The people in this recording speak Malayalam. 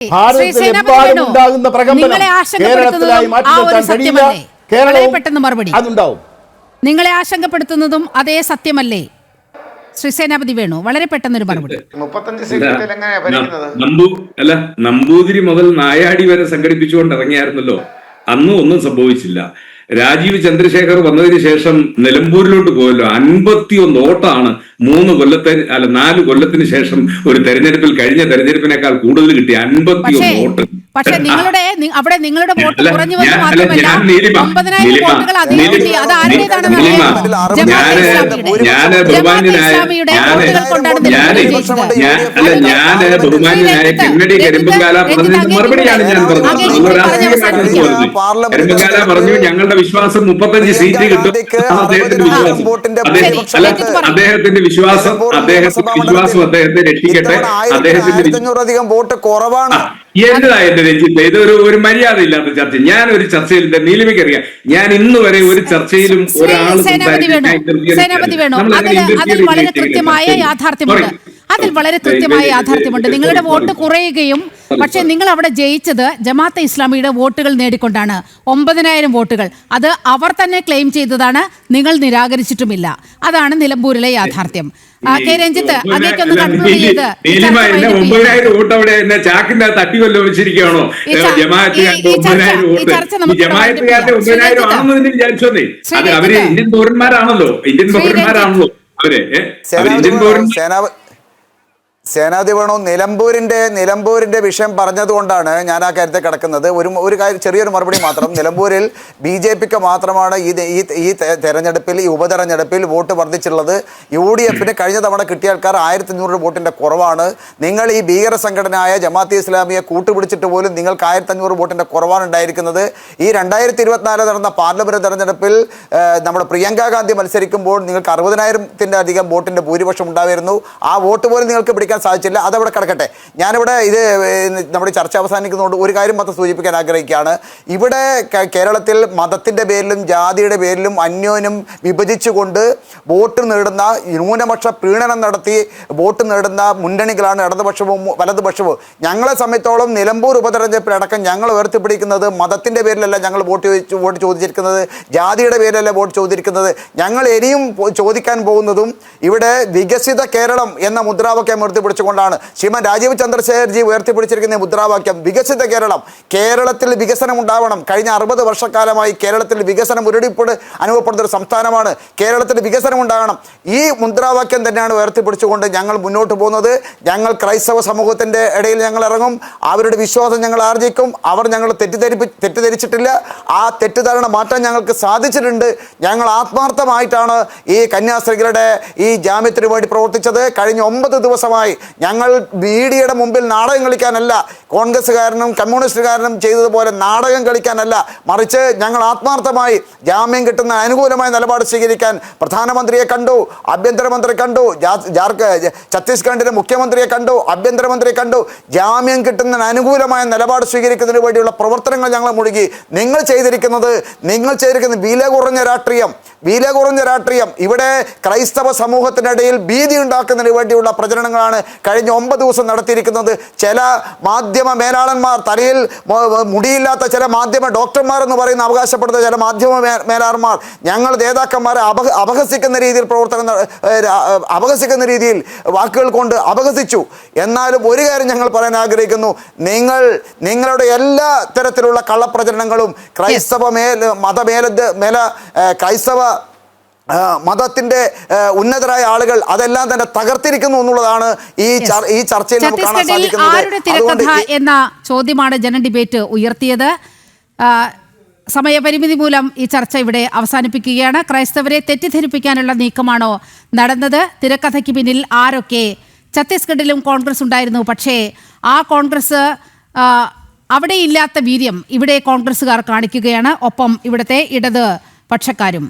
ഭാരതത്തിലെമ്പാടുമുണ്ടാകുന്ന പ്രകമ്പനം കേരളത്തിലായി മാറ്റി നിർത്താൻ കഴിയില്ല. കേരളവും പെട്ടെന്ന് മറുപടി അതുണ്ടാവും. നിങ്ങളെ ആശങ്കപ്പെടുത്തുന്നതും അതേ സത്യമല്ലേ? ശ്രീ സേനാപതി വേണു, വളരെ പെട്ടെന്നൊരു മറുപടി. നമ്പൂതിരി മുതൽ നായാടി വരെ സംഘടിപ്പിച്ചുകൊണ്ട് ഇറങ്ങിയായിരുന്നല്ലോ. അന്നും ഒന്നും സംഭവിച്ചില്ല. രാജീവ് ചന്ദ്രശേഖർ വന്നതിന് ശേഷം നിലമ്പൂരിലോട്ട് പോയല്ലോ. 51 വോട്ടാണ് 4 കൊല്ലത്തിന് ശേഷം ഒരു തെരഞ്ഞെടുപ്പിൽ, കഴിഞ്ഞ തെരഞ്ഞെടുപ്പിനേക്കാൾ കൂടുതൽ കിട്ടി. 51 വോട്ട്. പക്ഷെ നിങ്ങളുടെ അവിടെ നിങ്ങളുടെ വോട്ട് കുറഞ്ഞു വന്നു മാത്രമല്ല, 9,000 വോട്ടുകൾ അധികം കിട്ടി. അത് ആരുടേതാണെന്ന് ബഹുമാന്യനായ കെന്നഡി കരിമ്പങ്കാല പറഞ്ഞതിന് മറുപടിയാണ് ഞാൻ പറഞ്ഞു. ഞങ്ങളുടെ വിശ്വാസം 35 സീറ്റ് കിട്ടും. അദ്ദേഹത്തിന്റെ വിശ്വാസം അദ്ദേഹത്തെ രക്ഷിക്കട്ടെ. അദ്ദേഹത്തിന്റെ വോട്ട് കുറവാണ്. എന്നതാ എന്റെ രഞ്ജിത്ത്, ഇത് ഒരു മര്യാദ ഇല്ലാത്ത ചർച്ച. ഞാൻ ഒരു ചർച്ചയിൽ നീലിമയ്ക്കറിയാം, ഞാൻ ഇന്ന് വരെ ഒരു ചർച്ചയിലും ഒരാൾ അതിൽ വളരെ കൃത്യമായ യാഥാർത്ഥ്യമുണ്ട്. നിങ്ങളുടെ വോട്ട് കുറയുകയും, പക്ഷെ നിങ്ങൾ അവിടെ ജയിച്ചത് ജമാഅത്തെ ഇസ്ലാമിയുടെ വോട്ടുകൾ നേടിക്കൊണ്ടാണ്. 9,000 വോട്ടുകൾ അത് അവർ തന്നെ ക്ലെയിം ചെയ്തതാണ്, നിങ്ങൾ നിരാകരിച്ചിട്ടുമില്ല. അതാണ് നിലമ്പൂരിലെ യാഥാർത്ഥ്യം. കെ രഞ്ജിത്ത്, അതേക്കൊന്ന് കൺക്ലൂഡ് ചെയ്ത് 9,000 വോട്ട് അവിടെ ചാക്കിന്റെ തട്ടി കൊല്ലം വെച്ചിരിക്കുകയാണോ? വിചാരിച്ചോന്നേ, അത് അവര് ഇന്ത്യൻ പൗരന്മാരാണല്ലോ അവര് ഇന്ത്യൻ പൗരന്മാർ. സേനാപതി വേണു, നിലമ്പൂരിന്റെ വിഷയം പറഞ്ഞതുകൊണ്ടാണ് ഞാൻ ആ കാര്യത്തെ കിടക്കുന്നത്. ഒരു കാര്യം, ചെറിയൊരു മറുപടി മാത്രം. നിലമ്പൂരിൽ BJPക്ക് മാത്രമാണ് ഈ തെരഞ്ഞെടുപ്പിൽ, ഈ ഉപതെരഞ്ഞെടുപ്പിൽ വോട്ട് വർദ്ധിച്ചുള്ളത്. UDFന് കഴിഞ്ഞ തവണ കിട്ടിയ ആൾക്കാർ 1,500 വോട്ടിന്റെ കുറവാണ്. നിങ്ങൾ ഈ ഭീകര സംഘടനയായ ജമാഅത്തെ ഇസ്ലാമിയെ കൂട്ടുപിടിച്ചിട്ട് പോലും നിങ്ങൾക്ക് 1,500 വോട്ടിന്റെ കുറവാണ് ഉണ്ടായിരിക്കുന്നത്. ഈ 2024 നടന്ന പാർലമെന്റ് തെരഞ്ഞെടുപ്പിൽ നമ്മുടെ പ്രിയങ്ക ഗാന്ധി മത്സരിക്കുമ്പോൾ നിങ്ങൾക്ക് 60,000-ന്റെ അധികം വോട്ടിന്റെ ഭൂരിപക്ഷം ഉണ്ടായിരുന്നു. ആ വോട്ട് പോലും നിങ്ങൾക്ക് പിടിക്കാൻ സാധിച്ചില്ല. അതവിടെ കിടക്കട്ടെ. ഞാനിവിടെ നമ്മുടെ ചർച്ച അവസാനിക്കുന്നതുകൊണ്ട് ഒരു കാര്യം മാത്രം സൂചിപ്പിക്കാൻ ആഗ്രഹിക്കുകയാണ്. ഇവിടെ കേരളത്തിൽ മതത്തിൻ്റെ പേരിലും ജാതിയുടെ പേരിലും അന്യോന്യം വിഭജിച്ചുകൊണ്ട് വോട്ട് നേടുന്ന, ന്യൂനപക്ഷ പ്രീണനം നടത്തി വോട്ട് നേടുന്ന മുന്നണികളാണ് ഇടതുപക്ഷവും വലതുപക്ഷവും. ഞങ്ങളെ സംബന്ധിച്ചോളം നിലമ്പൂർ ഉപതെരഞ്ഞെടുപ്പിലടക്കം ഞങ്ങൾ ഉയർത്തിപ്പിടിക്കുന്നത് മതത്തിൻ്റെ പേരിലല്ല ഞങ്ങൾ വോട്ട് ചോദിച്ചിരിക്കുന്നത്, ജാതിയുടെ പേരിലല്ല വോട്ട് ചോദിച്ചിരിക്കുന്നത്. ഞങ്ങൾ ഇനിയും ചോദിക്കാൻ പോകുന്നതും ഇവിടെ വികസിത കേരളം എന്ന മുദ്രാവാക്യം ഉയർത്തിപ്പിടിച്ചുകൊണ്ടാണ്. ശ്രീമാൻ രാജീവ് ചന്ദ്രശേഖർജി ഉയർത്തിപ്പിടിച്ചിരിക്കുന്ന മുദ്രാവാക്യം വികസിത കേരളം. കേരളത്തിൽ വികസനം ഉണ്ടാവണം. കഴിഞ്ഞ 60 വർഷക്കാലമായി കേരളത്തിൽ വികസനം മുരടിപ്പ് അനുഭവപ്പെടുന്ന ഒരു സംസ്ഥാനമാണ്. കേരളത്തിൽ വികസനം ഉണ്ടാകണം. ഈ മുദ്രാവാക്യം തന്നെയാണ് ഉയർത്തിപ്പിടിച്ചുകൊണ്ട് ഞങ്ങൾ മുന്നോട്ട് പോകുന്നത്. ഞങ്ങൾ ക്രൈസ്തവ സമൂഹത്തിൻ്റെ ഇടയിൽ ഞങ്ങൾ ഇറങ്ങും. അവരുടെ വിശ്വാസം ഞങ്ങൾ ആർജിക്കും. അവർ ഞങ്ങൾ തെറ്റിദ്ധരിച്ചിട്ടില്ല. ആ തെറ്റിദ്ധാരണ മാറ്റാൻ ഞങ്ങൾക്ക് സാധിച്ചിട്ടുണ്ട്. ഞങ്ങൾ ആത്മാർത്ഥമായിട്ടാണ് ഈ കന്യാസ്ത്രീകളുടെ ഈ ജാമ്യത്തിന് വേണ്ടി പ്രവർത്തിച്ചത്. കഴിഞ്ഞ 9 ദിവസമായി ഞങ്ങൾ മീഡിയയുടെ മുമ്പിൽ നാടകം കളിക്കാനല്ല, കോൺഗ്രസ്സുകാരനും കമ്മ്യൂണിസ്റ്റുകാരനും ചെയ്തതുപോലെ നാടകം കളിക്കാനല്ല, മറിച്ച് ഞങ്ങൾ ആത്മാർത്ഥമായി ജാമ്യം കിട്ടുന്ന അനുകൂലമായ നിലപാട് സ്വീകരിക്കാൻ പ്രധാനമന്ത്രിയെ കണ്ടു, ആഭ്യന്തരമന്ത്രി കണ്ടു, ഛത്തീസ്ഗഡിന്റെ മുഖ്യമന്ത്രിയെ കണ്ടു, ആഭ്യന്തരമന്ത്രിയെ കണ്ടു. ജാമ്യം കിട്ടുന്ന അനുകൂലമായ നിലപാട് സ്വീകരിക്കുന്നതിന് വേണ്ടിയുള്ള പ്രവർത്തനങ്ങൾ ഞങ്ങൾ മുഴുകി. നിങ്ങൾ ചെയ്തിരിക്കുന്നത് വില കുറഞ്ഞ രാഷ്ട്രീയം. ഇവിടെ ക്രൈസ്തവ സമൂഹത്തിനിടയിൽ ഭീതി ഉണ്ടാക്കുന്നതിന് വേണ്ടിയുള്ള പ്രചരണങ്ങളാണ് കഴിഞ്ഞ 9 ദിവസം നടത്തിയിരിക്കുന്നത്. ചില മാധ്യമ മേലാളന്മാർ, തലയിൽ മുടിയില്ലാത്ത ചില മാധ്യമ ഡോക്ടർമാർ എന്ന് പറയുന്ന അവകാശപ്പെടുന്ന ചില മാധ്യമ മേലാളന്മാർ ഞങ്ങൾ നേതാക്കന്മാരെ അപഹസിക്കുന്ന രീതിയിൽ വാക്കുകൾ കൊണ്ട് അപഹസിച്ചു. എന്നാലും ഒരു കാര്യം ഞങ്ങൾ പറയാൻ ആഗ്രഹിക്കുന്നു, നിങ്ങളുടെ എല്ലാ തരത്തിലുള്ള കള്ളപ്രചരണങ്ങളും ക്രൈസ്തവ മതത്തിന്റെ ഉന്നതരായ ആളുകൾ അതെല്ലാം തന്നെ തകർത്തിരിക്കുന്നു എന്നുള്ളതാണ് ഈ ചർച്ചയിൽ നമുക്ക് കാണാൻ സാധിക്കുന്നത്. എന്ന ചോദ്യമാണ് ജന ഡിബേറ്റ് ഉയർത്തിയത്. സമയപരിമിതി മൂലം ഈ ചർച്ച ഇവിടെ അവസാനിപ്പിക്കുകയാണ്. ക്രൈസ്തവരെ തെറ്റിദ്ധരിപ്പിക്കാനുള്ള നീക്കമാണോ നടന്നത്? തിരക്കഥയ്ക്ക് പിന്നിൽ ആരൊക്കെ? ഛത്തീസ്ഗഡിലും കോൺഗ്രസ് ഉണ്ടായിരുന്നു, പക്ഷേ ആ കോൺഗ്രസ് അവിടെ ഇല്ലാത്ത വീര്യം ഇവിടെ കോൺഗ്രസ്സുകാർ കാണിക്കുകയാണ്. ഒപ്പം ഇവിടുത്തെ ഇടത് പക്ഷക്കാരും.